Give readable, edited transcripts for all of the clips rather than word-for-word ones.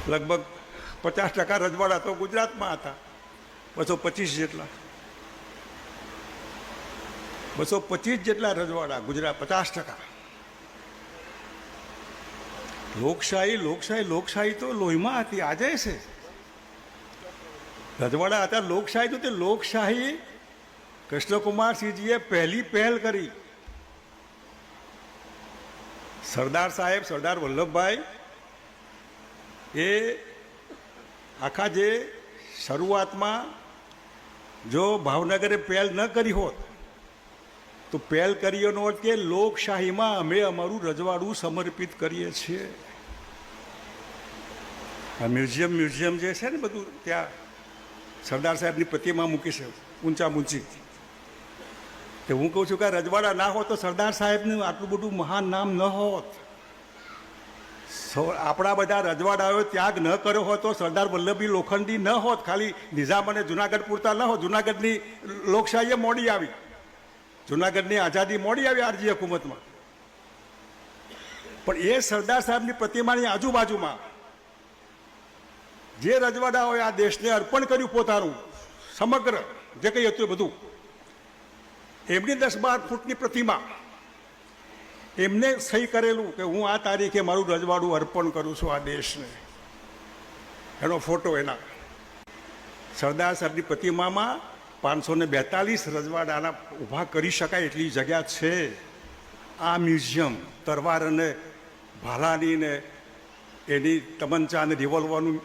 લગભગ 50% રજવાડા તો ગુજરાતમાં હતા, 225 જેટલા, 225 જેટલા રજવાડા ગુજરાત, 50%. લોકશાહી લોકશાહી લોકશાહી તો લોહીમાં હતી, આજે છે. રજવાડા હતા, લોકશાહી તો તે લોકશાહી કૃષ્ણકુમારસિંહજીએ પહેલી પહેલ કરી. સરદાર સાહેબ, સરદાર વલ્લભભાઈ એ આખા જે શરૂઆતમાં જો ભાવનગરે પહેલ ન કરી હોત તો પહેલ કરી એનો અર્થ કે લોકશાહીમાં અમે અમારું રજવાડું સમર્પિત કરીએ છીએ. આ મ્યુઝિયમ જે છે ને બધું, ત્યાં સરદાર સાહેબની પ્રતિમા મૂકી છે ઊંચા ઊંચી. તો હું કહું છું કે રજવાડા ના હોત તો સરદાર સાહેબનું આટલું બધું મહાન નામ ન હોત. આપણા બધા રજવાડાઓએ ત્યાગ ન કર્યો હોત તો સરદાર વલ્લભભાઈ લોખંડી ન હોત. ખાલી નિઝામ અને જુનાગઢ પૂરતા ન હોત. જુનાગઢની લોકશાહી મોડી આવી, જુનાગઢની આઝાદી મોડી આવી આરજી હુકુમતમાં. પણ એ સરદાર સાહેબની પ્રતિમાની આજુબાજુમાં જે રજવાડાઓએ આ દેશને અર્પણ કર્યું પોતાનું સમગ્ર જે કંઈ હતું એ બધું, એમની 10-12 ફૂટની પ્રતિમા, એમને સહી કરેલું કે હું આ તારીખે મારું રજવાડું અર્પણ કરું છું આ દેશને, એનો ફોટો એના સરદાર સાહેબની પ્રતિમામાં 542 રજવાડાના ઊભા કરી શકાય એટલી જગ્યા છે. આ મ્યુઝિયમ તરવાર અને ભાલાની ને એની તમંચા અને રિવોલ્વરનું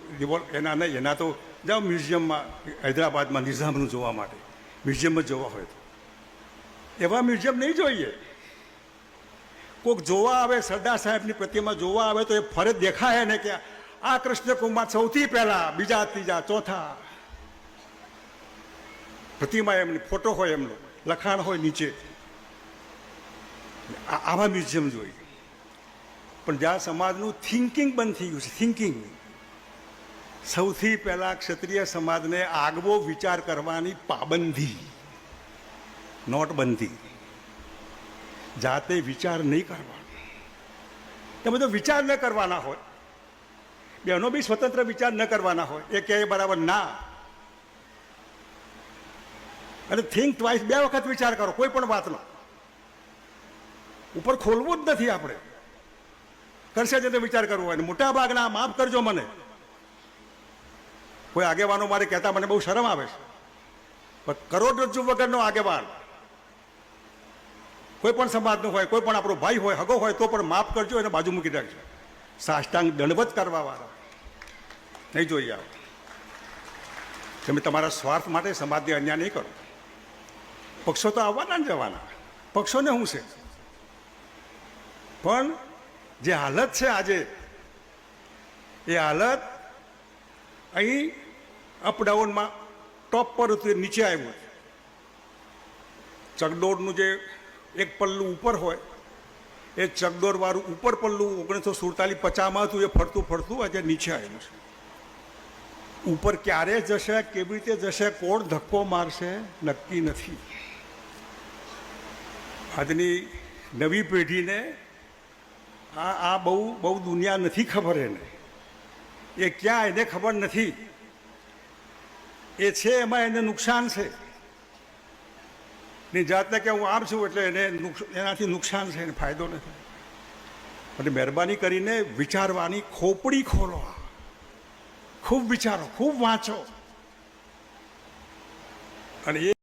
એના તો જાઓ મ્યુઝિયમમાં હૈદરાબાદમાં નિઝામનું જોવા માટે, મ્યુઝિયમમાં જોવા હોય તો એવા મ્યુઝિયમ નહીં જોઈએ. કોઈક જોવા આવે, સરદાર સાહેબની પ્રતિમા જોવા આવે તો એ ફરજ દેખાય ને કે આ કૃષ્ણકુમાર સૌથી પહેલા, બીજા, ત્રીજા, ચોથા પ્રતિમા એમની, ફોટો હોય એમનો, લખાણ હોય નીચે. આવા મ્યુઝિયમ જોઈએ. પણ જ્યાં સમાજનું થિંકિંગ બંધ થઈ ગયું છે, થિંકિંગ, સૌથી પહેલા ક્ષત્રિય સમાજને આગવો વિચાર કરવાની પાબંદી, નોટબંધી, જાતે વિચાર નહીં કરવાનો. એ બધો વિચાર ન કરવાના હોય, બહેનો બી સ્વતંત્ર વિચાર ન કરવાના હોય, એ કહે બરાબર ના. અને થિંક ટ્વાઇસ, 2 વખત વિચાર કરો કોઈ પણ વાતનો. ઉપર ખોલવું જ નથી આપણે, કરશે જ તો વિચાર કરવો હોય. મોટા ભાગના, માફ કરજો મને, કોઈ આગેવાનો મારે કહેતા મને બહુ શરમ આવે છે, પણ કરોડરજ્જુ વગરનો આગેવાન કોઈ પણ સમાજનો હોય, કોઈ પણ આપણો ભાઈ હોય, હગો હોય, તો પણ માફ કરજો, એને બાજુ મૂકી રાખજો. સાષ્ટાંગ દંડવત કરવા વાળા નહીં જોઈએ. આવો તમે તમારા સ્વાર્થ માટે સમાજને અન્યાય નહીં કરો. પક્ષો તો આવવાના ને જવાના, પક્ષોને શું છે. પણ જે હાલત છે આજે, એ હાલત અહીં અપડાઉનમાં ટોપ પર નીચે આવ્યું. ચકડોળનું જે એક પલ્લું ઉપર હોય, એ ચકડોળવાળું ઉપર પલ્લું 1947-50 હતું, એ ફરતું ફરતું આજે નીચે આવ્યું છે. ઉપર ક્યારે જશે, કેવી રીતે જશે, કોણ ધક્કો મારશે, નક્કી નથી. આજની નવી પેઢીને આ બહુ દુનિયા નથી ખબર. એને એ ક્યાં, એને ખબર નથી. એ છે એમાં એને નુકસાન છે. ની જાતને કે હું આમ છું એટલે એનાથી નુકસાન છે, એને ફાયદો નથી. એટલે મહેરબાની કરીને વિચારવાની ખોપડી ખોલો, ખૂબ વિચારો, ખૂબ વાંચો. અને એ